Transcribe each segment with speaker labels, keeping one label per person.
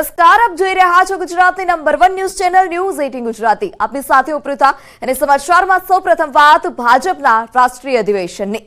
Speaker 1: નમસ્કાર, આપ જોઈ રહ્યા છો ગુજરાતની number 1 news channel news 18 Gujarati. આપની સાથે ઉપૃતા અને સમાચારમાં સૌપ્રથમ વાત ભાજપના રાષ્ટ્રીય અધિવેશનની।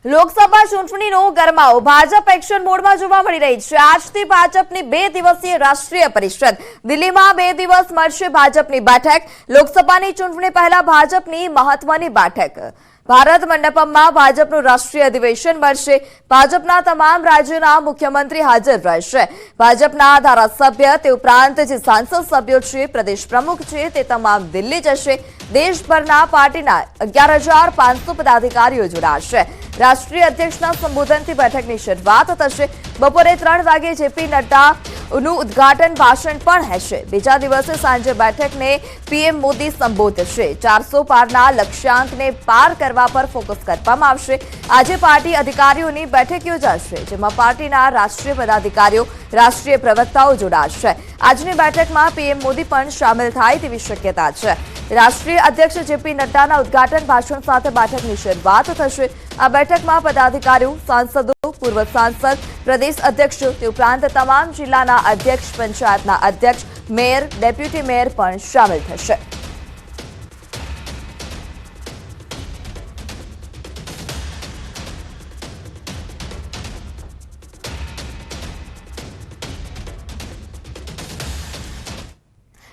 Speaker 1: લોકસભા ચૂંટણીનો ગરમાવો ભાજપ એક્શન મોડમાં જોવા મળી રહી છે। આજથી ભાજપની 2 દિવસીય રાષ્ટ્રીય પરિષદ દિલ્હીમાં 2 દિવસ મળશે ભાજપની બેઠક। લોકસભાની ચૂંટણી પહેલા ભાજપની મહત્વની બેઠક ભારત મંડપમમાં ભાજપનું રાષ્ટ્રીય અધિવેશન મળશે। ભાજપના તમામ રાજ્યોના મુખ્યમંત્રી હાજર રહેશે। ભાજપના ધારાસભ્ય તે ઉપરાંત જે સાંસદ સભ્યો છે, પ્રદેશ પ્રમુખ છે, તે તમામ દિલ્હી જશે। દેશભરના પાર્ટીના 11,500 પદાધિકારીઓ જોડાશે। રાષ્ટ્રીય અધ્યક્ષના સંબોધનથી બેઠકની શરૂઆત થશે। બપોરે 3 વાગે જેપી નડ્ડાનું ઉદ્ઘાટન ભાષણ પણ હશે। બીજા દિવસે સાંજે બેઠકને પીએમ મોદી સંબોધશે। 400 પારના લક્ષ્યાંકને પાર કરવા પર ફોકસ કરવામાં આવશે। આજે પાર્ટી અધિકારીઓની બેઠક યોજાશે, જેમાં પાર્ટીના રાષ્ટ્રીય પદાધિકારીઓ, રાષ્ટ્રીય પ્રવક્તાઓ જોડાશે। આજની બેઠકમાં પીએમ મોદી પણ સામેલ થાય તેવી શક્યતા છે। રાષ્ટ્રીય અધ્યક્ષ જેપી નડ્ડાના ઉદ્ઘાટન ભાષણ સાથે બેઠકની શરૂઆત થશે। આ બેઠકમાં પદાધિકારીઓ, સાંસદો, પૂર્વ સાંસદ, પ્રદેશ અધ્યક્ષ તે ઉપરાંત તમામ જિલ્લાના અધ્યક્ષ, પંચાયતના અધ્યક્ષ, મેયર, ડેપ્યુટી મેયર પણ સામેલ થશે।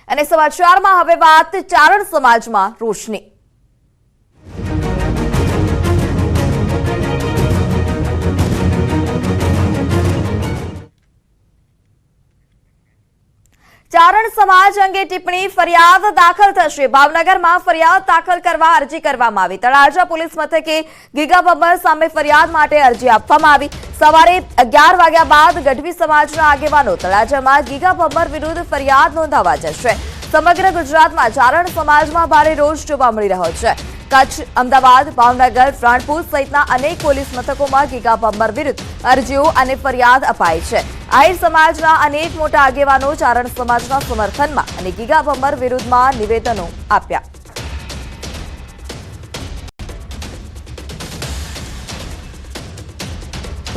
Speaker 1: અને સમાચારમાં હવે વાત ચારણ સમાજમાં રોશની। ચારણ સમાજ અંગે ટિપ્પણી ફરિયાદ દાખલ થશે। ભાવનગરમાં ફરિયાદ દાખલ કરવા અરજી કરવામાં આવી। તળાજા પોલીસ મથકે ગીગા બબ્બર સામે ફરિયાદ માટે અરજી આપવામાં આવી। સવારે 11 વાગ્યા બાદ ગઢવી સમાજના આગેવાનો તળાજામાં ગીગા બબ્બર વિરુદ્ધ ફરિયાદ નોંધાવવા જશે। સમગ્ર ગુજરાતમાં ચારણ સમાજમાં ભારે રોષ જોવા મળી રહ્યો છે। કચ્છ, અમદાવાદ, ભાવનગર, રાણપુર સહિતના અનેક પોલીસ મથકોમાં ગીગા બબ્બર વિરુદ્ધ અરજીઓ અને ફરિયાદ અપાઈ છે। આહિર સમાજના અનેક મોટા આગેવાનો ચારણ સમાજના સમર્થનમાં અને ગીગા બબ્બર વિરુદ્ધમાં નિવેદનો આપ્યા।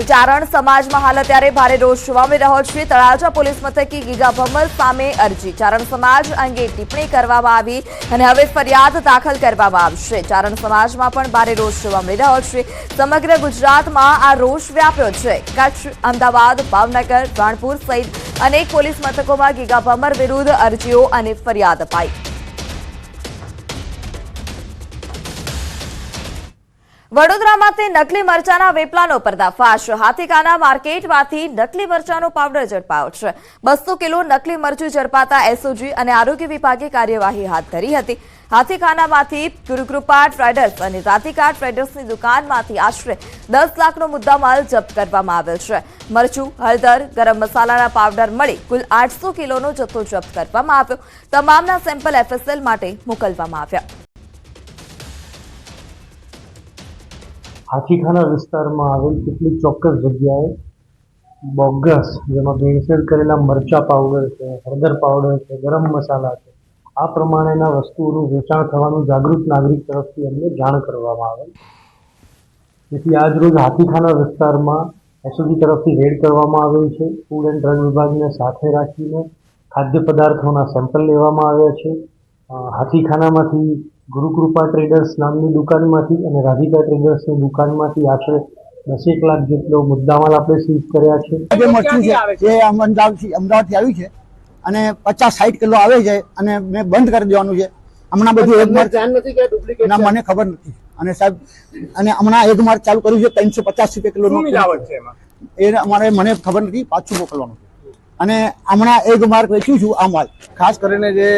Speaker 1: ચારણ સમાજમાં હાલ અત્યારે ભારે રોષ જોવા મળી રહ્યો છે। તળાજા પોલીસ મથકે ગીગા બબ્બર સામે અરજી, ચારણ સમાજ અંગે ટિપ્પણી કરવામાં આવી અને હવે ફરિયાદ દાખલ કરવામાં આવશે। ચારણ સમાજમાં પણ ભારે રોષ જોવા મળી રહ્યો છે। સમગ્ર ગુજરાતમાં આ રોષ વ્યાપ્યો છે। કચ્છ, અમદાવાદ, ભાવનગર, રાણપુર સહિત અનેક પોલીસ મથકોમાં ગીગા બબ્બર વિરુદ્ધ અરજીઓ અને ફરિયાદ અપાઈ। વડોદરામાંથી નકલી મરચાના વેપલાનો પર્દાફાશ। હાથીખાના માર્કેટમાંથી નકલી મરચાનો પાવડર ઝડપાયો છે। 200 કિલો નકલી મરચું ઝડપાતા એસઓજી અને આરોગ્ય વિભાગે કાર્યવાહી હાથ ધરી હતી। હાથીખાનામાંથી ગુરુકૃપા ટ્રેડર્સ અને રાધિકા ટ્રેડર્સની દુકાનમાંથી આશરે 10 લાખનો મુદ્દામાલ જપ્ત કરવામાં આવ્યો છે। મરચું, હળદર, ગરમ મસાલાના પાવડર મળી કુલ 800 કિલોનો જથ્થો જપ્ત કરવામાં આવ્યો। તમામના સેમ્પલ એફએસએલ માટે મોકલવામાં આવ્યા।
Speaker 2: હાથીખાના વિસ્તારમાં આવેલ કેટલીક ચોક્કસ જગ્યાએ બોગસ, જેમાં ભેળસેળ કરેલા મરચા પાવડર છે, હળદર પાવડર છે, ગરમ મસાલા છે, આ પ્રમાણેના વસ્તુઓનું વેચાણ થવાનું જાગૃત નાગરિક તરફથી અમને જાણ કરવામાં આવેલ। જેથી આજ રોજ હાથીખાના વિસ્તારમાં એસઓજી તરફથી રેડ કરવામાં આવેલ છે। ફૂડ એન્ડ ડ્રગ વિભાગને સાથે રાખીને ખાદ્ય પદાર્થોના સેમ્પલ લેવામાં આવ્યા છે। હાથીખાનામાંથી ગુરુકૃપા ટ્રેડર્સ નામની દુકાનમાંથી અને રાધિકા ટ્રેડર્સની દુકાનમાંથી આશરે 10 લાખ જેટલો મુદ્દામાલ આપણે સીઝ કર્યા છે।
Speaker 3: જે મરચું છે એ અમદાવાદથી આવ્યું છે અને 50-60 કિલો આવે છે અને મેં બંધ કરી દેવાનું છે। હમણાં બધું એક માર્ચ ના મને ખબર નથી અને સાહેબ અને હમણાં એક માર્ચ ચાલુ કર્યું છે 350 કિલો એ અમારે મને ખબર નથી, પાછું મોકલવાનું અને હમણાં એક માર્ક વેચ્યું છું। આ માલ
Speaker 4: ખાસ કરીને જે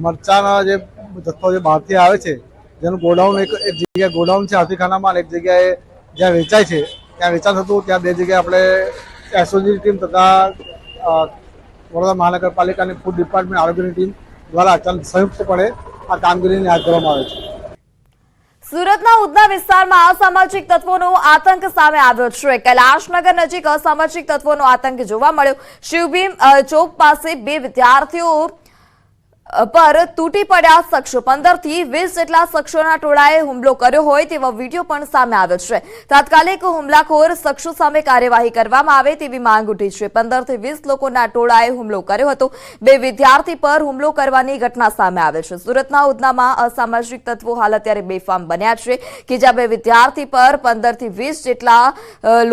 Speaker 4: મરચાના જે જથ્થો જે બહારથી આવે છે, જેનું ગોડાઉન એક જગ્યાએ ગોડાઉન છે હાથીખાનામાં, એક જગ્યાએ જ્યાં વેચાય છે ત્યાં વેચાણ થતું, ત્યાં 2 જગ્યાએ આપણે એસઓજીની ટીમ તથા વડોદરા મહાનગરપાલિકાની ફૂડ ડિપાર્ટમેન્ટ આરોગ્યની ટીમ દ્વારા સંયુક્તપણે આ કામગીરીને હાથ ધરવામાં આવે છે।
Speaker 1: સુરતના ઉધના વિસ્તારમાં અસામાજિક તત્વોનો આતંક સામે આવ્યો છે। કૈલાશનગર નજીક અસામાજિક તત્વોનો આતંક જોવા મળ્યો। શિવભીમ ચોક પાસે 2 વિદ્યાર્થીઓ પર તૂટી પડ્યા શખ્સો 15 થી 20 જેટલા શખ્સોના ટોળાએ હુમલો કર્યો હોય તેવો વિડીયો પણ સામે આવ્યો છે। તાત્કાલિક હુમલાખોર શખ્સો સામે કાર્યવાહી કરવામાં આવે તેવી માંગ ઉઠી છે। 15 થી 20 લોકોના ટોળાએ હુમલો કર્યો હતો। 2 વિદ્યાર્થી પર હુમલો કરવાની ઘટના સામે આવે છે। સુરતના ઉધનામાં અસામાજિક તત્વો હાલ અત્યારે બેફામ બન્યા છે કે જ્યાં 2 વિદ્યાર્થી પર 15 થી 20 જેટલા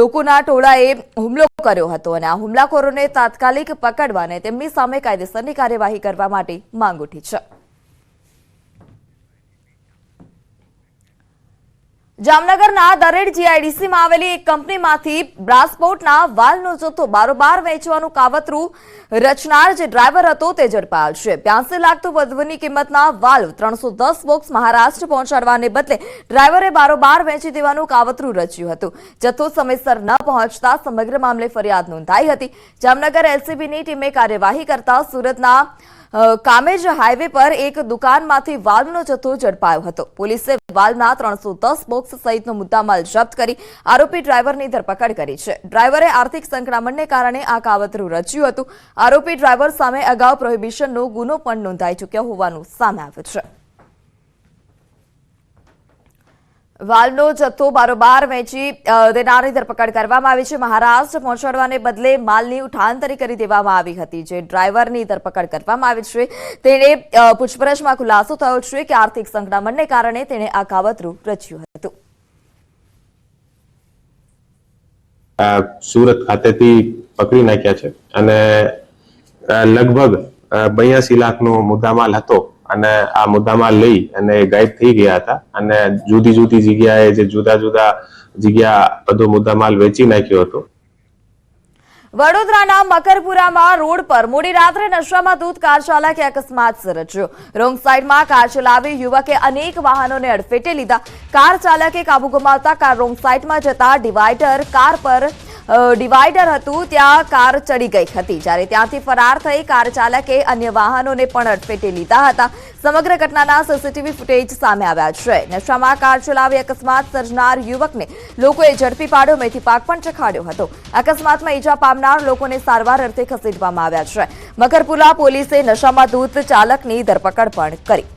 Speaker 1: લોકોના ટોળાએ હુમલો કર્યો હતો અને આ હુમલાખોરોને તાત્કાલિક પકડવા અને તેમની સામે કાયદેસરની કાર્યવાહી કરવા માટે માંગ ઉઠી છે। જામનગરના દરેડ જીઆઈડીસીમાં આવેલી એક કંપનીમાંથી બ્રાસપોર્ટના વાલ્વનો જથ્થો બારોબાર વેચવાનું કાવતરું રચનાર જે ડ્રાઈવર હતો તે ઝડપાયો છે। 82 લાખ તો વધુની કિંમતના વાલ્વ 310 બોક્સ મહારાષ્ટ્ર પહોંચાડવાને બદલે ડ્રાઈવરે બારોબાર વેચી દેવાનું કાવતરું રચ્યું હતું। જથ્થો સમયસર ન પહોંચતા સમગ્ર મામલે ફરિયાદ નોંધાઈ હતી। જામનગર એલસીબીની ટીમે કાર્યવાહી કરતા સુરતના કામેજ હાઈવે પર એક દુકાનમાંથી વાલ્વનો જથ્થો ઝડપાયો હતો। પોલીસે વાલ્વના 310 બોક્સ સહિતનો મુદ્દામાલ જપ્ત કરી આરોપી ડ્રાઈવરની ધરપકડ કરી છે। ડ્રાઈવરે આર્થિક સંકળામણને કારણે આ કાવતરું રચ્યું હતું। આરોપી ડ્રાઈવર સામે અગાઉ પ્રોહિબિશનનો ગુનો પણ નોંધાઈ ચૂક્યો હોવાનું સામે આવ્યું છે। વાલ્વનો જથ્થો બારોબાર વેચી દેનારની ધરપકડ કરવામાં આવી છે। મહારાષ્ટ્ર પહોંચાડવાને બદલે માલની ઉઠાંતરી કરી દેવામાં આવી હતી। જે ડ્રાઈવરની ધરપકડ કરવામાં આવી છે તેણે પૂછપરછમાં ખુલાસો થયો છે કે આર્થિક સંકળામણને કારણે તેણે આ કાવતરું રચ્યું હતું।
Speaker 5: સુરત ખાતેથી પકડી નાખ્યા છે અને લગભગ 82 લાખનો મુદ્દામાલ હતો અને આ મુદ્દામાલ લઈ અને ગાયબ થઈ ગયા હતા અને જુદી જુદી જગ્યાએ જે જુદા જુદા જગ્યા બધો મુદ્દામાલ વેચી નાખ્યો હતો।
Speaker 1: વડોદરાના મકરપુરામાં રોડ પર મોડી રાત્રે નશામાં ધૂત કાર ચાલકે અકસ્માત સર્જ્યો। રોંગ સાઈડમાં કાર ચલાવી યુવકે અનેક વાહનોને અડફેટે લીધા। કાર ચાલકે કાબુ ગુમાવતા કાર રોંગ સાઈડમાં જતા ડિવાઈડર હતું ત્યાં કાર ચડી ગઈ હતી। જ્યારે ત્યાંથી ફરાર થઈ કાર ચાલકે અન્ય વાહનોને પણ અડફેટે લીધા હતા। સમગ્ર ઘટનાના સીસીટીવી ફૂટેજ સામે આવ્યા છે। નશામાં કાર ચલાવી અકસ્માત સર્જનાર યુવકને લોકોએ ઝડપી પાડ્યો, મેથી પાક પણ ચખાડ્યો હતો। અકસ્માતમાં ઈજા પામનાર લોકોને સારવાર અર્થે ખસેડવામાં આવ્યા છે। મકરપુરા પોલીસે નશામાં ધૂત ચાલકની ધરપકડ પણ કરી।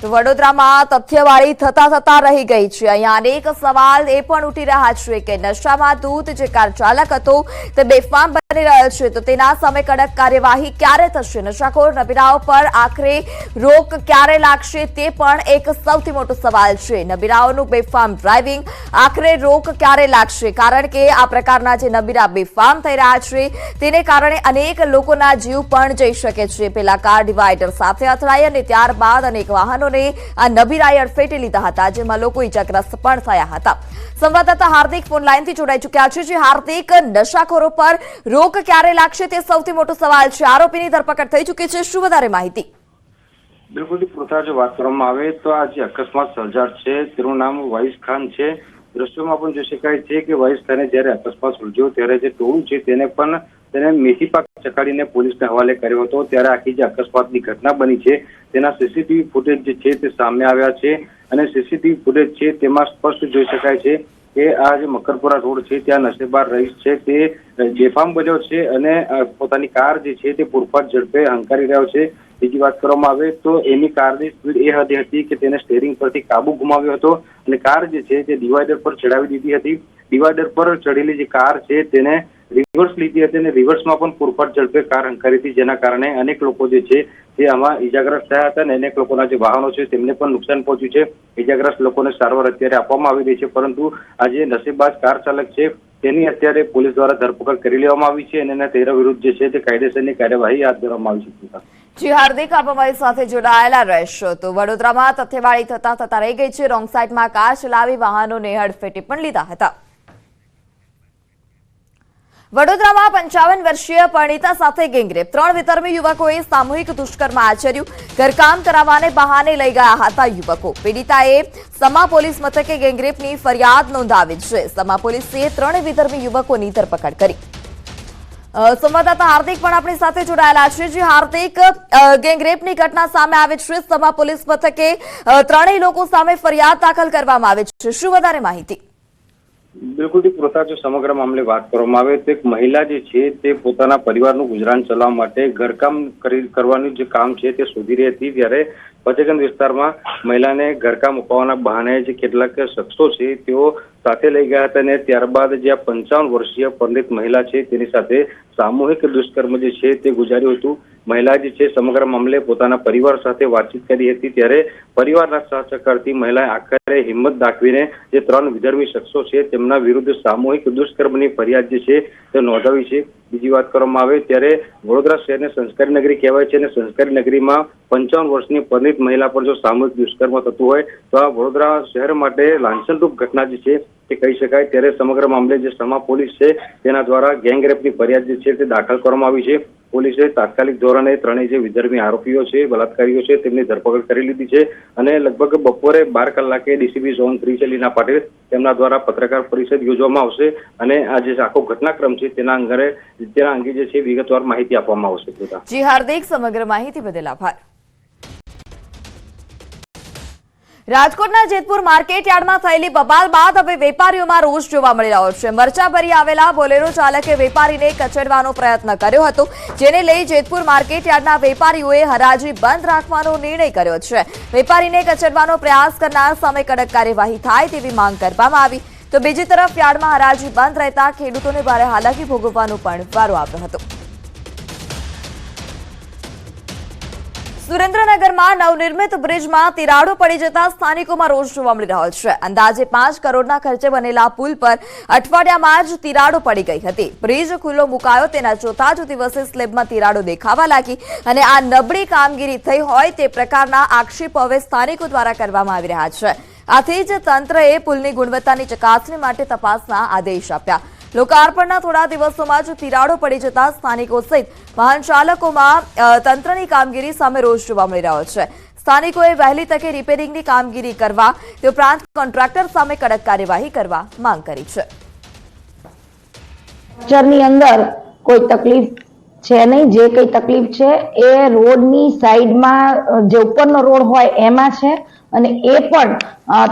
Speaker 1: વડોદરામાં તથ્યવાળી થતા રહી ગઈ છે। અહીંયા અનેક સવાલ એ પણ ઉઠી રહ્યા છે કે નશામાં ધૂત જે કાર ચાલક હતો તે બેફામ બની રહ્યો છે તો તેના સામે કડક કાર્યવાહી ક્યારે થશે? નશાખોર નબીરાઓ પર આખરે રોક ક્યારે લાગશે તે પણ એક સૌથી મોટો સવાલ છે। નબીરાઓનું બેફામ ડ્રાઇવિંગ આખરે રોક ક્યારે લાગશે? કારણ કે આ પ્રકારના જે નબીરા બેફામ થઈ રહ્યા છે તેને કારણે અનેક લોકોના જીવ પણ જઈ શકે છે। પેલા કાર ડિવાઈડર સાથે અથડાઈ અને ત્યારબાદ અનેક વાહનો આ નબીરાએ અડફેટે લીધા હતા, જેમાં લોકો ઇજાગ્રસ્ત પણ થયા હતા। સંવાદદાતા હાર્દિક ફોન લાઈનથી જોડાઈ ચૂક્યા છે। જે હાર્દિક, નશાખોરો પર રોક ક્યારે લાગશે તે સૌથી મોટો સવાલ છે। આરોપીની ધરપકડ થઈ ચૂકી છે, શું વધારે માહિતી?
Speaker 6: બિલકુલ પૃથા, જો વાત કરવામાં આવે તો આ જે અકસ્માત સર્જાર છે તેનું નામ વાઇસ ખાન છે। દ્રશ્યોમાં પણ જોઈ શકાય છે કે વાઇસ ખાને જયારે અકસ્માત સર્જ્યો ત્યારે જે ટોળું છે તેને મેથી પાક ચકાડીને પોલીસને હવાલે કર્યો હતો। ત્યારે આખી જે અકસ્માતની ઘટના બની છે તેના સીસીટીવી ફૂટેજ જે છે તે સામે આવ્યા છે અને સીસીટીવી ફૂટેજ છે તેમાં સ્પષ્ટ જોઈ શકાય છે કે આ જે મકરપુરા રોડ છે ત્યાં નશેબાર રહીશ છે તે બેફામ બન્યો છે અને પોતાની કાર જે છે તે પૂરપાટ ઝડપે હંકારી રહ્યો છે। બીજી વાત કરવામાં આવે તો એની કારની સ્પીડ એ હદે હતી કે તેને સ્ટેરિંગ પરથી કાબુ ગુમાવ્યો હતો અને કાર જે છે તે ડિવાઈડર પર ચડાવી દીધી હતી। ડિવાઈડર પર ચડેલી જે કાર છે તેને રિવર્સ લીધી હતી અને રિવર્સમાં પણ પૂરપાટ ઝડપે કાર હંકારી હતી, જેના કારણે અનેક લોકો જે છે તે આમાં ઈજાગ્રસ્ત થયા હતા અને અનેક લોકોના જે વાહનો છે તેમને પણ નુકસાન પહોંચ્યું છે। ઈજાગ્રસ્ત લોકોને સારવાર અત્યારે આપવામાં આવી રહી છે, પરંતુ આ જે નશેબાજ કાર ચાલક છે તેની અત્યારે પોલીસ દ્વારા ધરપકડ કરી લેવામાં આવી છે અને તેના વિરુદ્ધ જે છે તે કાયદેસરની કાર્યવાહી હાથ ધરવામાં આવી છે।
Speaker 1: જી હાર્દિક, આપ અમારી સાથે જોડાયેલા રહેશો। તો વડોદરામાં તથ્યવાળી થતા રહી ગઈ છે। રોંગ સાઈડમાં કાર ચલાવી વાહનોને હડફેટે પણ લીધા હતા। વડોદરામાં 55 વર્ષીય પરિણીતા સાથે ગેંગરેપ। 3 વિધર્મી યુવકોએ સામૂહિક દુષ્કર્મ આચર્યું। ઘરકામ કરાવવાને બહાને લઈ ગયા હતા યુવકો। પીડિતાએ સમા પોલીસ મથકે ગેંગરેપની ફરિયાદ નોંધાવી છે। સમા પોલીસે 3 વિધર્મી યુવકોની ધરપકડ કરી। સંવાદદાતા હાર્દિક પણ આપણી સાથે જોડાયેલા છે। જે હાર્દિક, ગેંગરેપની ઘટના સામે આવે છે, સમા પોલીસ મથકે 3 લોકો સામે ફરિયાદ દાખલ કરવામાં આવે છે, શું વધારે માહિતી?
Speaker 6: બિલકુલ પ્રથા જો સમગ્ર મામલે વાત કરવામાં આવે તો એક મહિલા જે છે તે પોતાના પરિવારનું ગુજરાન ચલાવવા માટે ઘરકામ કરવાનું જે કામ છે તે શોધી રહી હતી, ત્યારે ફતેગંજ વિસ્તારમાં મહિલાને ઘરકામ અપાવવાના બહાને જે કેટલાક શખ્સો છે તેઓ સાથે લઈ ગયા હતા અને ત્યારબાદ જે 55 વર્ષીય પરિણીત મહિલા છે તેની સાથે સામૂહિક દુષ્કર્મ જે છે તે ગુજાર્યું હતું. મહિલા જે છે સમગ્ર મામલે પોતાના પરિવાર સાથે વાતચીત કરી હતી, ત્યારે પરિવારના સહચક્કરથી મહિલાએ આખરે હિંમત દાખવીને જે 3 વિધર્મી શખ્સો છે તેમના વિરુદ્ધ સામૂહિક દુષ્કર્મની ફરિયાદ જે છે તે નોંધાવી છે. બીજી વાત કરવામાં આવે ત્યારે વડોદરા શહેરને સંસ્કારી નગરી કહેવાય છે અને સંસ્કારી નગરીમાં 55 વર્ષની પરિણીત મહિલા પર જો સામૂહિક દુષ્કર્મ થતું હોય તો આ વડોદરા શહેર માટે લાંછનરૂપ ઘટના જે છે તે કહી શકાય. ત્યારે સમગ્ર મામલે જે સમા પોલીસ છે તેના દ્વારા ગેંગરેપની ફરિયાદ જે છે તે દાખલ કરવામાં આવી છે. પોલીસે તાત્કાલિક ધોરણે ત્રણેય જે વિધર્મી આરોપીઓ છે, બલાત્કારીઓ છે, તેમની ધરપકડ કરી લીધી છે અને લગભગ બપોરે 12 કલાકે ડીસીપી ઝોન 3 છે લીના પાટીલ તેમના દ્વારા પત્રકાર પરિષદ યોજવામાં આવશે અને આ જે આખો ઘટનાક્રમ છે તેના અંગે જે છે વિગતવાર માહિતી આપવામાં આવશે.
Speaker 1: જી હાર્દિક, સમગ્ર માહિતી બદલ આભાર. રાજકોટના જેતપુર માર્કેટ યાર્ડમાં થયેલી બબાલ બાદ હવે વેપારીઓમાં રોષ જોવા મળી રહ્યો છે. મરચા ભરી આવેલા બોલેરો ચાલકે વેપારીને કચડવાનો પ્રયત્ન કર્યો હતો, જેને લઈ જેતપુર માર્કેટ યાર્ડના વેપારીઓએ હરાજી બંધ રાખવાનો નિર્ણય કર્યો છે. વેપારીને કચડવાનો પ્રયાસ કરનાર સામે કડક કાર્યવાહી થાય તેવી માંગ કરવામાં આવી. તો બીજી તરફ યાર્ડમાં હરાજી બંધ રહેતા ખેડૂતોને ભારે હાલાકી ભોગવવાનો પણ વારો આવ્યો હતો. સુરેન્દ્રનગરમાં નવનિર્મિત બ્રિજમાં તિરાડો પડી જતા સ્થાનિકોમાં રોષ જોવા મળી રહ્યો છે. અંદાજે 5 કરોડના ખર્ચે બનેલા પુલ પર અઠવાડિયામાં જ તિરાડો પડી ગઈ હતી. બ્રિજ ખુલ્લો મુકાયો તેના ચોથા જ દિવસે સ્લેબમાં તિરાડો દેખાવા લાગી અને આ નબળી કામગીરી થઈ હોય તે પ્રકારના આક્ષેપો હવે સ્થાનિકો દ્વારા કરવામાં આવી રહ્યા છે. આથી જ તંત્રએ પુલની ગુણવત્તાની ચકાસણી માટે તપાસના આદેશ આપ્યા. લોકાર્પણના થોડા દિવસોમાં જ તિરાડો પડી જતા સ્થાનિકો સહિત વાહન ચાલકોમાં તંત્રની કામગીરી સામે રોષ જોવા મળી રહ્યો છે. સ્થાનિકોએ વહેલી તકે રિપેરિંગની કામગીરી કરવા તે ઉપરાંત કોન્ટ્રાક્ટર સામે કડક કાર્યવાહી કરવા માંગ કરી છે.
Speaker 7: ની અંદર કોઈ તકલીફ છે નહીં. જે કઈ તકલીફ છે એ રોડની સાઈડમાં જે ઉપરનો રોડ હોય એમાં છે અને એ પણ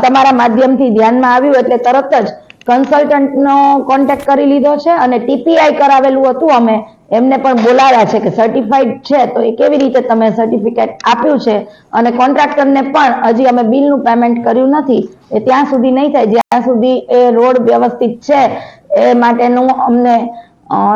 Speaker 7: તમારા માધ્યમથી ધ્યાનમાં આવ્યું એટલે તરત જ કન્સલ્ટન્ટનો કોન્ટેક્ટ કરી લીધો છે અને ટીપીઆઈ કરાવેલું હતું. અમે એમને પણ બોલાવ્યા છે કે સર્ટિફાઈડ છે તો એ કેવી રીતે તમે સર્ટિફિકેટ આપ્યું છે અને કોન્ટ્રાક્ટરને પણ હજી અમે બિલનું પેમેન્ટ કર્યું નથી. એ ત્યાં સુધી નહીં થાય જ્યાં સુધી એ રોડ વ્યવસ્થિત છે એ માટેનું અમને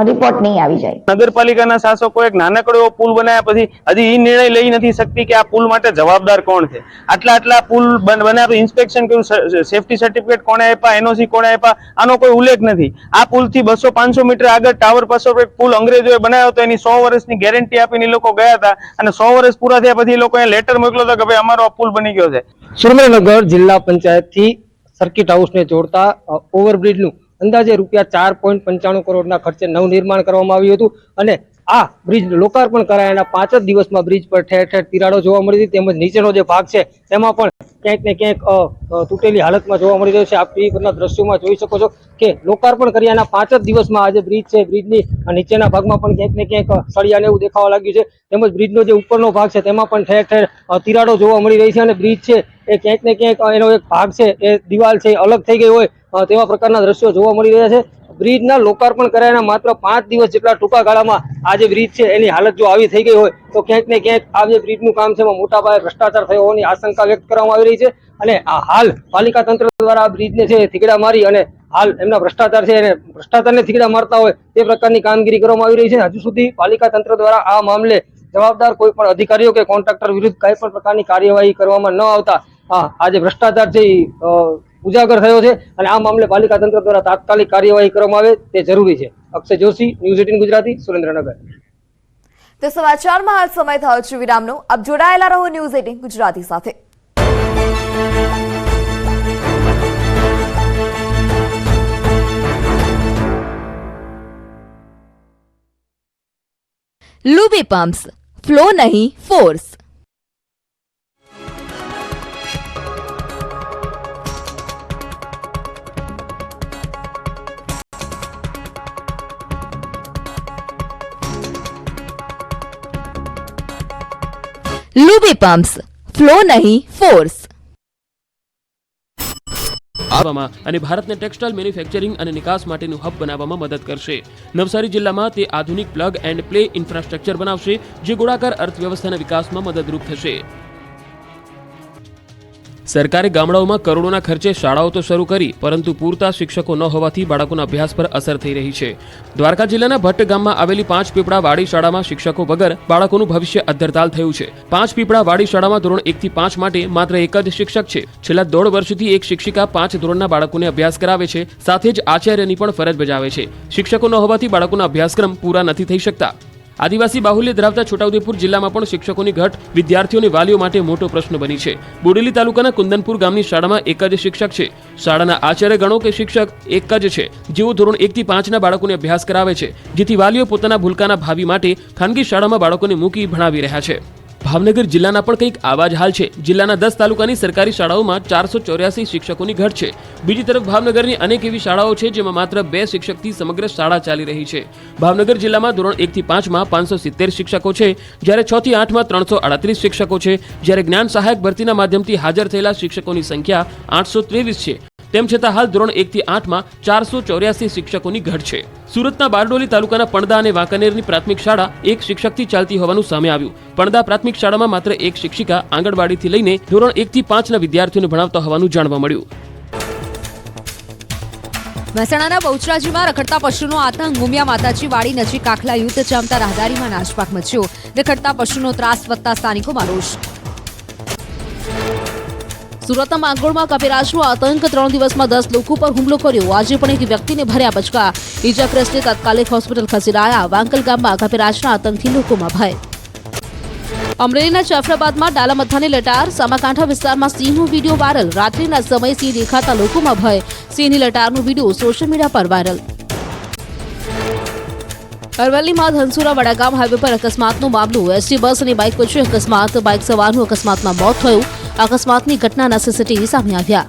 Speaker 7: રિપોર્ટ નહીં આવી જાય.
Speaker 8: નગરપાલિકાના શાસકો એક નાનકડો એવો પુલ બનાવ્યા પછી હજી એ નિર્ણય લઈ નથી શકતી કે આ પુલ માટે જવાબદાર કોણ છે. આટલા પુલ બનાવ્યા, ઇન્સ્પેક્શન કર્યું, સેફટી સર્ટિફિકેટ કોણે આપ્યા, એનઓસી કોણે આપ્યા, આનો કોઈ ઉલ્લેખ નથી. આ પુલથી 200-500 મીટર આગળ ટાવર પાછો એક પુલ અંગ્રેજોએ બનાવ્યો હતો, એની 100 વર્ષની ગેરંટી આપીને એ લોકો ગયા હતા અને 100 વર્ષ પૂરા થયા પછી એ લોકો લેટર મોકલ્યો હતો કે ભાઈ અમારો આ પુલ બની ગયો છે.
Speaker 9: સુરેન્દ્રનગર જિલ્લા પંચાયતથી સર્કિટ હાઉસને જોડતા ઓવરબ્રિજનું અંદાજે ₹4.95 કરોડના ખર્ચે નવનિર્માણ કરવામાં આવ્યું હતું અને આ બ્રિજ લોકાર્પણ કરાયાના 5 જ દિવસમાં બ્રિજ પર ઠેર ઠેર તિરાડો જોવા મળી હતી. તેમજ નીચેનો જે ભાગ છે તેમાં પણ ક્યાંક ને ક્યાંક તૂટેલી હાલતમાં જોવા મળી રહ્યો છે. આપ એ બધા દ્રશ્યોમાં જોઈ શકો છો કે લોકાર્પણ કર્યાના 5 જ દિવસમાં આ જે બ્રિજ છે બ્રિજની નીચેના ભાગમાં પણ ક્યાંક ને ક્યાંક સળિયાને એવું દેખાવા લાગ્યું છે. તેમજ બ્રિજનો જે ઉપરનો ભાગ છે તેમાં પણ ઠેર ઠેર તિરાડો જોવા મળી રહી છે અને બ્રિજ છે એ ક્યાંક ને ક્યાંક એનો એક ભાગ છે એ દિવાલ છે અલગ થઈ ગઈ હોય તેવા પ્રકારના દ્રશ્યો જોવા મળી રહ્યા છે. બ્રિજના લોકાર્પણ કરાયાના માત્ર 5 દિવસ જેટલા ટૂંકા ગાળામાં આ જે બ્રિજ છે એની હાલત જો આવી થઈ ગઈ હોય તો ક્યાંક ને ક્યાંક આ જે બ્રિજનું કામ છે એમાં મોટા પાયે ભ્રષ્ટાચાર થયો હોવાની આશંકા વ્યક્ત કરવામાં આવી રહી છે અને આ હાલ પાલિકા તંત્ર દ્વારા આ બ્રિજને છે થીગડા મારી અને હાલ એમના ભ્રષ્ટાચાર છે એને ભ્રષ્ટાચારને થીગડા મારતા હોય તે પ્રકારની કામગીરી કરવામાં આવી રહી છે. હજુ સુધી પાલિકા તંત્ર દ્વારા આ મામલે જવાબદાર કોઈ પણ અધિકારીઓ કે કોન્ટ્રાક્ટર વિરુદ્ધ કઈ પણ પ્રકારની કાર્યવાહી કરવામાં ન આવતા આ જે ભ્રષ્ટાચાર છે ઉજાગર થયો છે અને આ મામલે પાલિકા તંત્ર દ્વારા તાત્કાલિક કાર્યવાહી કરવામાં આવે તે જરૂરી છે. અક્ષય જોશી, ન્યૂઝ 18 ગુજરાતી, સુરેન્દ્રનગર.
Speaker 1: તો સમાચારમાં હાલ સમય થયો છે વિરામનો. આપ જોડાયેલા રહો ન્યૂઝ 18 ગુજરાતી સાથે.
Speaker 10: लूबी पंप्स, फ्लो नहीं फोर्स. लूबी पंप्स, फ्लो नहीं फोर्स.
Speaker 11: આવવામાં અને ભારતને ટેક્સટાઇલ મેન્યુફેક્ચરિંગ અને નિકાસ માટેનું હબ બનાવવામાં મદદ કરશે. નવસારી જિલ્લામાં તે આધુનિક પ્લગ એન્ડ પ્લે ઇન્ફ્રાસ્ટ્રક્ચર બનાવશે, જે ગોળાકાર અર્થવ્યવસ્થાના વિકાસમાં મદદરૂપ થશે. સરકારે ગામડાઓમાં કરોડોના ખર્ચે શાળાઓ તો શરૂ કરી, પરંતુ પૂરતા શિક્ષકો ન હોવાથી બાળકોના અભ્યાસ પર અસર થઈ રહી છે. દ્વારકા જિલ્લાના ભટ્ટ ગામમાં આવેલી 5 પીપળા વાડી શાળામાં શિક્ષકો વગર બાળકોનું ભવિષ્ય અધ્ધરતાલ થયું છે. 5 પીપળા વાડી શાળામાં ધોરણ 1 થી 5 માટે માત્ર એક જ શિક્ષક છે. છેલ્લા 1.5 વર્ષથી એક શિક્ષિકા 5 ધોરણના બાળકોને અભ્યાસ કરાવે છે, સાથે જ આચાર્યની પણ ફરજ બજાવે છે. શિક્ષકો ન હોવાથી બાળકોના અભ્યાસક્રમ પૂરા નથી થઈ શકતા. આદિવાસી બાહુલ્ય ધરાવતા છોટાઉદેપુર જિલ્લામાં પણ શિક્ષકોની ઘટ વિદ્યાર્થીઓ અને વાલીઓ માટે મોટો પ્રશ્ન બની છે. બોડેલી તાલુકાના કુંદનપુર ગામની શાળામાં એક જ શિક્ષક છે. શાળાના આચાર્ય ગણો કે શિક્ષક એક જ છે, જેઓ ધોરણ 1 થી 5ના બાળકોને અભ્યાસ કરાવે છે, જેથી વાલીઓ પોતાના ભૂલકાના ભાવિ માટે ખાનગી શાળામાં બાળકોને મૂકી ભણાવી રહ્યા છે. ભાવનગર જિલ્લાના પણ કંઈક આવા જ હાલ છે. જિલ્લાના 10 તાલુકાની સરકારી શાળાઓમાં 484 શિક્ષકોની ઘટ છે. બીજી તરફ ભાવનગરની અનેક એવી શાળાઓ છે જેમાં માત્ર 2 શિક્ષકથી સમગ્ર શાળા ચાલી રહી છે. ભાવનગર જિલ્લામાં ધોરણ 1 થી 5માં 570 શિક્ષકો છે, જ્યારે 6 થી 8માં 338 શિક્ષકો છે, જ્યારે જ્ઞાન સહાયક ભરતીના માધ્યમથી હાજર થયેલા શિક્ષકોની સંખ્યા 823 છે. તેમ છતાં હાલ ધોરણ 1 થી 8માં 484 શિક્ષકોની ઘટ છે. સુરતના બારડોલી તાલુકાના પણદા અને વાંકાનેરની પ્રાથમિક શાળા એક શિક્ષકથી ચાલતી હોવાનું સામે આવ્યું. પણદા પ્રાથમિક શાળામાં માત્ર એક શિક્ષિકા આંગણવાડીથી લઈને ધોરણ 1 થી 5ના વિદ્યાર્થીઓને ભણાવતા હોવાનું જાણવા મળ્યું.
Speaker 12: મહેસાણાના બહુચરાજીમાં રખડતા પશુનો આતંક. ઉમિયા માતાજી વાડી નજીક કાખલા યુદ્ધ જામતા રાહદારીમાં નાશપાક મચ્યો. રખડતા પશુનો ત્રાસ વધતા સ્થાનિકોમાં રોષ. સુરતના માંગરોળમાં કપિરાજનો આતંક. 3 દિવસમાં 10 લોકો પર હુમલો કર્યો. આજે પણ એક વ્યક્તિને ભર્યા બચકા. ઇજાગ્રસ્તને તાત્કાલિક હોસ્પિટલ ખસેડાયા. વાંકલ ગામમાં કપિરાજના આતંકથી લોકોમાં ભય. અમરેલીના જાફરાબાદમાં ડાલામથાની લટાર. સામાકાંઠા વિસ્તારમાં સિંહનો વિડીયો વાયરલ. રાત્રિના સમયે સિંહ દેખાતા લોકોમાં ભય. સિંહની લટારનો વિડીયો સોશિયલ મીડિયા પર વાયરલ. અરવલ્લીમાં ધનસુરા વડાગામ હાઈવે પર અકસ્માતનો મામલો. એસટી બસ અને બાઇક વચ્ચે અકસ્માત. બાઇક સવારનું અકસ્માતમાં મોત થયું. અકસ્માતની ઘટનાના સીસીટીવી સામે આવ્યા.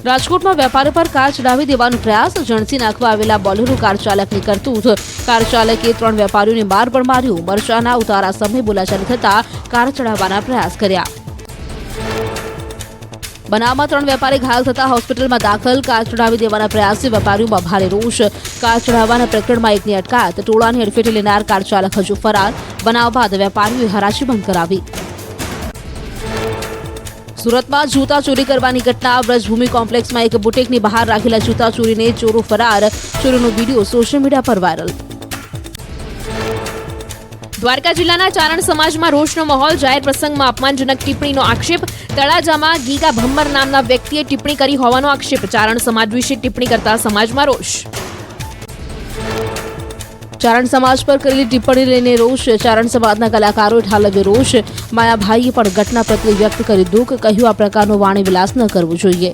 Speaker 12: રાજકોટમાં વેપારી પર કાર ચડાવી દેવાનો પ્રયાસ. જણસી નાખવા આવેલા બોલેરો કાર ચાલકની કરતૂત. કાર ચાલકે 3 વેપારીઓને માર પણ માર્યો. મરચાના ઉતારા સમયે બોલાચાલી થતા કાર ચડાવવાના પ્રયાસ કર્યા. બનાવમાં 3 વેપારી ઘાયલ થતા હોસ્પિટલમાં દાખલ. કાર ચડાવી દેવાના પ્રયાસથી વેપારીઓમાં ભારે રોષ. કાર ચડાવવાના પ્રકરણમાં એકની અટકાયત. ટોળાની અડફેટે લેનાર કાર ચાલક હજુ ફરાર. બનાવ બાદ વેપારીઓએ હરાજી બંધ કરાવી. સુરતમાં જૂતા ચોરી કરવાની ઘટના. વ્રજભૂમિ કોમ્પ્લેક્સમાં એક બુટીકની બહાર રાખેલા જૂતા ચોરીને ચોરો ફરાર. ચોરીનો વિડીયો સોશિયલ મીડિયા પર વાયરલ. દ્વારકા જિલ્લાના ચારણ સમાજમાં રોષનો માહોલ. જાહેર પ્રસંગમાં અપમાનજનક ટિપ્પણીનો આક્ષેપ. તળાજામાં ગીગા ભમ્મર નામના વ્યક્તિએ ટિપ્પણી કરી હોવાનો આક્ષેપ. ચારણ સમાજ વિશે ટિપ્પણી કરતા સમાજમાં રોષ. ચારણ સમાજ પર કરેલી ટિપ્પણી લઈને રોષ. ચારણ સમાજના કલાકારોએ ઠાલવ્યો રોષ. માયાભાઈએ પણ ઘટના પ્રત્યે વ્યક્ત કરી દુઃખ. કહ્યું, આ પ્રકારનો વાણી વિલાસ ન કરવો જોઈએ.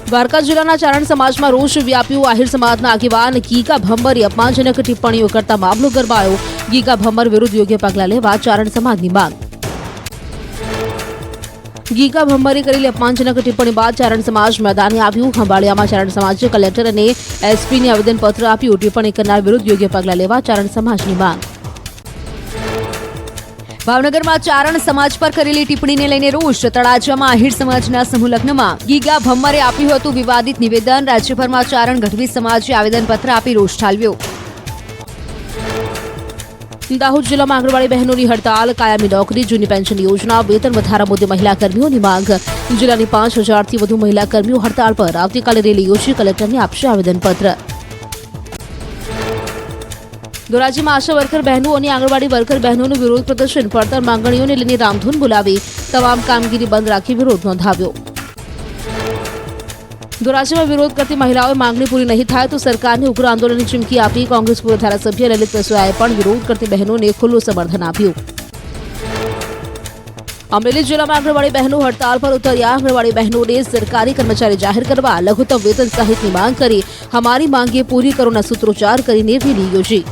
Speaker 12: દ્વારકા જિલ્લાના ચારણ સમાજમાં રોષ વ્યાપ્યો. આહિર સમાજના આગેવાન ગીગા ભમ્મરે અપમાનજનક ટિપ્પણીઓ કરતા મામલો ગરમાયો. ગીગા ભમ્મર વિરુદ્ધ યોગ્ય પગલાં લેવા ચારણ સમાજની માંગ. ગીગા ભમ્મરે કરેલી અપમાનજનક ટિપ્પણી બાદ ચારણ સમાજ મેદાને આવ્યું. ખંભાળિયામાં ચારણ સમાજે કલેક્ટર અને એસપીને આવેદનપત્ર આપ્યું. ટિપ્પણી કરનાર વિરુદ્ધ યોગ્ય પગલાં લેવા ચારણ સમાજની માંગ. ભાવનગરમાં ચારણ સમાજ પર કરેલી ટિપ્પણીને લઈને રોષ. તળાજામાં આહિર સમાજના સમૂહ લગ્નમાં ગીગા ભમ્મરે આપ્યું હતું વિવાદિત નિવેદન. રાજ્યભરમાં ચારણ ગઢવી સમાજે આવેદનપત્ર આપી રોષ ઠાલવ્યો. દાહોદ જિલ્લામાં આંગણવાડી બહેનોની હડતાલ. કાયમી નોકરી, જૂની પેન્શન યોજના, વેતન વધારા મુદ્દે મહિલા કર્મીઓની માંગ. જિલ્લાની 5000થી વધુ મહિલા કર્મીઓ હડતાળ પર. આવતીકાલે રેલી યોજી કલેક્ટરને આપશે આવેદનપત્ર. ધોરાજીમાં આશા વર્કર બહેનો અને આંગણવાડી વર્કર બહેનોનું વિરોધ પ્રદર્શન. પડતર માંગણીઓને લઈને રામધૂન બોલાવી. તમામ કામગીરી બંધ રાખી વિરોધ નોંધાવ્યો. ધોરાજીમાં વિરોધ કરતી મહિલાઓએ માંગણી પૂરી નહીં થાય તો સરકારને ઉગ્ર આંદોલનની ચીમકી આપી. કોંગ્રેસ પૂર્વ ધારાસભ્ય લલિત વસોયાએ પણ વિરોધ કરતી બહેનોને ખુલ્લું સમર્થન આપ્યું. અમરેલી જિલ્લામાં આંગણવાડી બહેનો હડતાળ પર ઉતર્યા. આંગણવાડી બહેનોને સરકારી કર્મચારી જાહેર કરવા, લઘુત્તમ વેતન સહિતની માંગ કરી. હમારી માંગે પૂરી કરોના સૂત્રોચ્ચાર કરીને રેલી યોજી.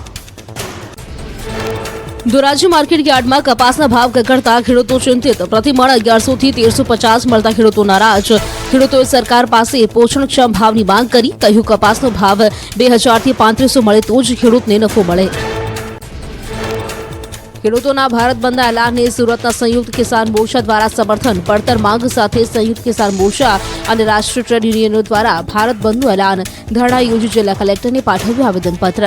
Speaker 12: ધોરાજી માર્કેટ યાર્ડમાં કપાસના ભાવ ઘટતા ખેડૂતો ચિંતિત. પ્રતિમણ 1100 થી 1350 મળતા ખેડૂતો નારાજ. ખેડૂતોએ સરકાર પાસે પોષણક્ષમ ભાવની માંગ કરી. કહ્યું, કપાસનો ભાવ 2000 થી 3500 મળે તો જ ખેડૂતને નફો મળે. ખેડૂતોના ભારત બંધના એલાનને સુરતના સંયુક્ત કિસાન મોરચા દ્વારા સમર્થન. પડતર માંગ સાથે સંયુક્ત કિસાન મોરચા અને રાષ્ટ્રીય ટ્રેડ યુનિયનો દ્વારા ભારત બંધનું એલાન. ધરણા યોજી જિલ્લા કલેક્ટરને પાઠવ્યું આવેદનપત્ર.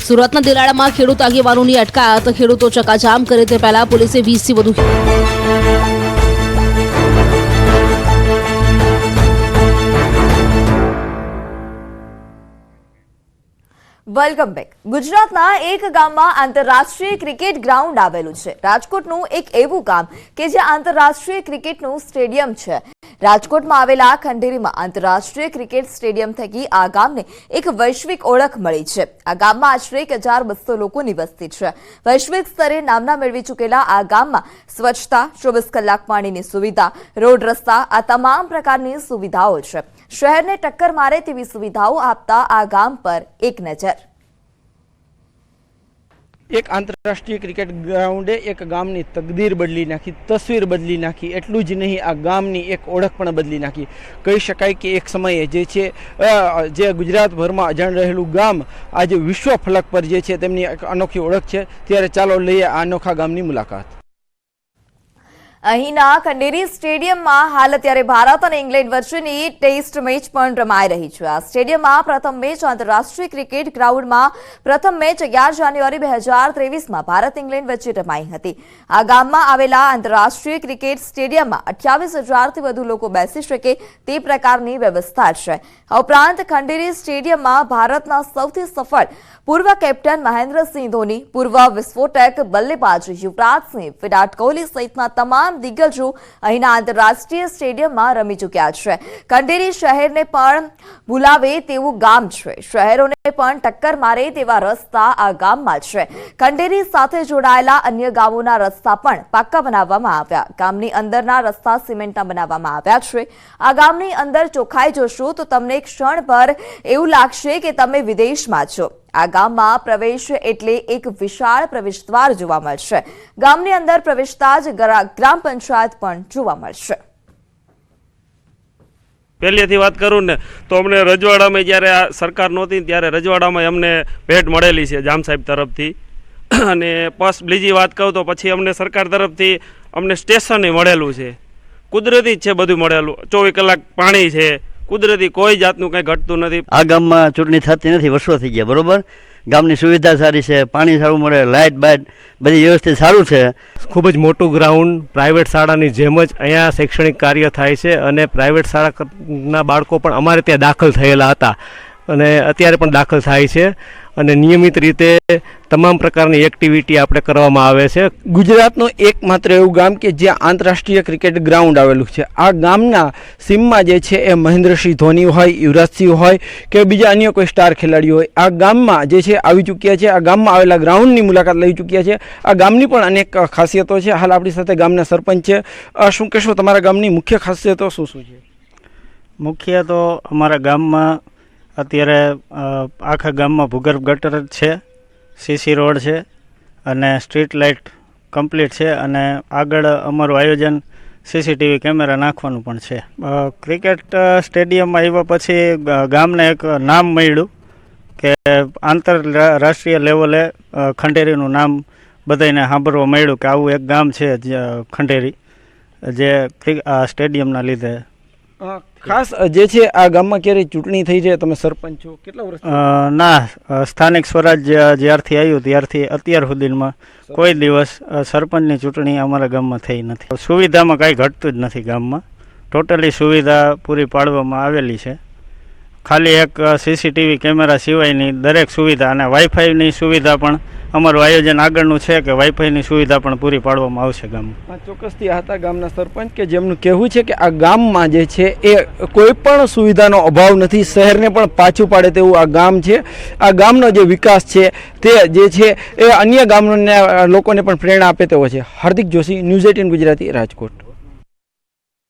Speaker 12: સુરતના દિલાડામાં ખેડૂત આગેવાનોની અટકાયત. ખેડૂતો ચકાજામ કરે તે પહેલા પોલીસે 20 થી વધુ
Speaker 1: વેલકમ બેક. ગુજરાતના એક ગામમાં આંતરરાષ્ટ્રીય ક્રિકેટ ગ્રાઉન્ડ આવેલું છે. રાજકોટનું એક એવું ગામ કે જ્યાં આંતરરાષ્ટ્રીય ક્રિકેટનું સ્ટેડિયમ છે. રાજકોટમાં આવેલા ખંડેરીમાં આંતરરાષ્ટ્રીય ક્રિકેટ સ્ટેડિયમ થકી આ ગામને એક વૈશ્વિક ઓળખ મળી છે. આ ગામમાં આશરે 1200 લોકોની વસ્તી છે. વૈશ્વિક સ્તરે નામના મેળવી ચૂકેલા આ ગામમાં સ્વચ્છતા, 24 કલાક પાણીની સુવિધા, રોડ રસ્તા આ તમામ પ્રકારની સુવિધાઓ છે. શહેરને ટક્કર મારે તેવી સુવિધાઓ આપતા આ ગામ પર એક નજર.
Speaker 13: એક આંતરરાષ્ટ્રીય ક્રિકેટ ગ્રાઉન્ડે એક ગામની તકદીર બદલી નાખી, તસવીર બદલી નાખી. એટલું જ નહીં, આ ગામની એક ઓળખ પણ બદલી નાખી. કહી શકાય કે એક સમયે જે છે જે ગુજરાતભરમાં અજાણ રહેલું ગામ આજે વિશ્વ ફલક પર જે છે તેમની એક અનોખી ઓળખ છે. ત્યારે ચાલો લઈએ આ અનોખા ગામની મુલાકાત.
Speaker 1: અહીંના ખંડેરી સ્ટેડિયમમાં હાલ અત્યારે ભારત અને ઇંગ્લેન્ડ વચ્ચેની ટેસ્ટ મેચ પણ રમાઈ રહી છે. આ સ્ટેડિયમમાં પ્રથમ મેચ આંતરરાષ્ટ્રીય ક્રિકેટ ગ્રાઉન્ડમાં પ્રથમ મેચ 11 જાન્યુઆરી 2023માં ભારત ઇંગ્લેન્ડ વચ્ચે રમાઈ હતી. આ ગામમાં આવેલા આંતરરાષ્ટ્રીય ક્રિકેટ સ્ટેડિયમમાં 28,000થી વધુ લોકો બેસી શકે તે પ્રકારની વ્યવસ્થા છે. આ ઉપરાંત ખંડેરી સ્ટેડિયમમાં ભારતના સૌથી સફળ પૂર્વ કેપ્ટન મહેન્દ્રસિંહ ધોની, પૂર્વ વિસ્ફોટક બલ્લેબાજ યુવરાજસિંહ, વિરાટ કોહલી સહિતના તમામ દિગ્ગજો અહીંના આંતરરાષ્ટ્રીય સ્ટેડિયમમાં રમી ચૂક્યા છે. ખંડેરી શહેરને પણ ભૂલાવે તેવું ગામ છે. શહેરોને પણ ટક્કર મારે તેવા રસ્તા આ ગામમાં છે. ખંડેરી સાથે જોડાયેલા અન્ય ગામોના રસ્તા પણ પાક્કા બનાવવામાં આવ્યા. ગામની અંદરના રસ્તા સિમેન્ટના બનાવવામાં આવ્યા છે. આ ગામની અંદર ચોખ્ખાઈ જોશો તો તમને ક્ષણભર એવું લાગશે કે તમે વિદેશમાં છો. આ ગામમાં પ્રવેશ એટલે એક વિશાળ પ્રવેશદ્વાર જોવા મળશે. ગામની અંદર પ્રવેશતા જ ગ્રામ પંચાયત પણ જોવા મળશે.
Speaker 8: પહેલેથી વાત કરું ને તો અમને રજવાડામાં જ્યારે આ સરકાર નહોતી ત્યારે રજવાડામાં અમને ભેટ મળેલી છે જામ સાહેબ તરફથી. અને બીજી વાત કહું તો પછી અમને સરકાર તરફથી અમને સ્ટેશન મળેલું છે. કુદરતી જ છે બધું મળેલું. 24 કલાક પાણી છે. કુદરતી કોઈ જાતનું કંઈ ઘટતું નથી.
Speaker 14: આ ગામમાં ચૂંટણી થતી નથી, વર્ષો થઈ ગયા. બરોબર, ગામની સુવિધા સારી છે, પાણી સારું મળે, લાઇટ બાઇટ બધી વ્યવસ્થિત સારું છે.
Speaker 15: ખૂબ જ મોટું ગ્રાઉન્ડ, પ્રાઇવેટ શાળાની જેમ જ અહીંયા શૈક્ષણિક કાર્ય થાય છે. અને પ્રાઇવેટ શાળાના બાળકો પણ અમારે ત્યાં દાખલ થયેલા હતા અને અત્યારે પણ દાખલ થાય છે. અને નિયમિત રીતે તમામ પ્રકારની એક્ટિવિટી આપણે કરવામાં આવે છે.
Speaker 13: ગુજરાતનું એકમાત્ર એવું ગામ કે જ્યાં આંતરરાષ્ટ્રીય ક્રિકેટ ગ્રાઉન્ડ આવેલું છે. આ ગામના સીમમાં જે છે એ મહેન્દ્રસિંહ ધોની હોય, યુવરાજસિંહ હોય કે બીજા અન્ય કોઈ સ્ટાર ખેલાડીઓ હોય, આ ગામમાં જે છે આવી ચૂક્યા છે. આ ગામમાં આવેલા ગ્રાઉન્ડની મુલાકાત લઈ ચૂક્યા છે. આ ગામની પણ અનેક ખાસિયતો છે. હાલ આપણી સાથે ગામના સરપંચ છે. શું કહેશો, તમારા ગામની મુખ્ય ખાસિયતો શું શું છે?
Speaker 14: મુખ્ય તો અમારા ગામમાં અત્યારે આખા ગામમાં ભૂગર્ભ ગટર છે, સીસી રોડ છે અને સ્ટ્રીટ લાઇટ કમ્પ્લીટ છે. અને આગળ અમારું આયોજન સીસીટીવી કેમેરા નાખવાનું પણ છે. ક્રિકેટ સ્ટેડિયમમાં આવ્યા પછી ગામને એક નામ મળ્યું કે આંતરરાષ્ટ્રીય લેવલે ખંડેરીનું નામ બધાને સાંભળવા મળ્યું કે આવું એક ગામ છે ખંડેરી, જે સ્ટેડિયમના લીધે.
Speaker 13: ખાસ જે છે આ ગામમાં ક્યારેય ચૂંટણી થઈ છે? તમે સરપંચ છો, કેટલા વર્ષ?
Speaker 14: ના, સ્થાનિક સ્વરાજ જ્યારથી આવ્યું ત્યારથી અત્યાર સુધીમાં કોઈ દિવસ સરપંચની ચૂંટણી અમારા ગામમાં થઈ નથી. સુવિધામાં કાંઈ ઘટતું જ નથી. ગામમાં ટોટલી સુવિધા પૂરી પાડવામાં આવેલી છે. ખાલી એક સીસીટીવી કેમેરા સિવાયની દરેક સુવિધા અને વાઈફાઈની સુવિધા પણ અમારું આયોજન આગળનું છે કે વાઈફાઈની સુવિધા પણ પૂરી પાડવામાં આવશે ગામમાં.
Speaker 13: ચોક્કસથી આ હતા ગામના સરપંચ કે જેમનું કહેવું છે કે આ ગામમાં જે છે એ કોઈ પણ સુવિધાનો અભાવ નથી. શહેરને પણ પાછું પાડે તેવું આ ગામ છે. આ ગામનો જે વિકાસ છે તે જે છે એ અન્ય ગામના લોકોને પણ પ્રેરણા આપે તેવો છે. હાર્દિક જોશી, ન્યૂઝ 18 ગુજરાતી, રાજકોટ.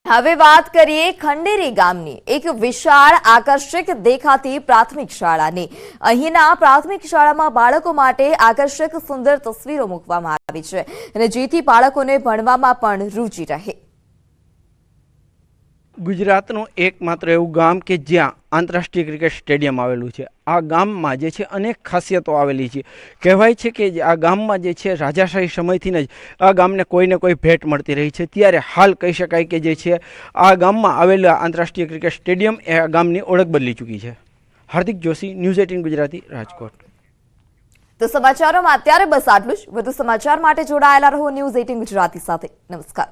Speaker 1: હવે વાત કરીએ ખંડેરી ગામની એક વિશાળ આકર્ષક દેખાતી પ્રાથમિક શાળાની. અહીંના પ્રાથમિક શાળામાં બાળકો માટે આકર્ષક સુંદર તસવીરો મૂકવામાં આવી છે અને જેથી બાળકોને ભણવામાં પણ રુચિ રહે.
Speaker 13: ગુજરાતનું એકમાત્ર એવું ગામ કે જ્યાં આંતરરાષ્ટ્રીય ક્રિકેટ સ્ટેડિયમ આવેલું છે. આ ગામમાં જે છે અનેક ખાસિયતો આવેલી છે. કહેવાય છે કે આ ગામમાં જે છે રાજાશાહી સમયથી જ આ ગામને કોઈને કોઈ ભેટ મળતી રહી છે. ત્યારે હાલ કહી શકાય કે જે છે આ ગામમાં આવેલા આંતરરાષ્ટ્રીય ક્રિકેટ સ્ટેડિયમ એ આ ગામની ઓળખ બદલી ચૂકી છે. હાર્દિક જોશી, ન્યૂઝ 18 ગુજરાતી, રાજકોટ.
Speaker 1: તો સમાચારોમાં અત્યારે બસ આટલું જ. વધુ સમાચાર માટે જોડાયેલા રહો ન્યૂઝ 18 ગુજરાતી સાથે. નમસ્કાર.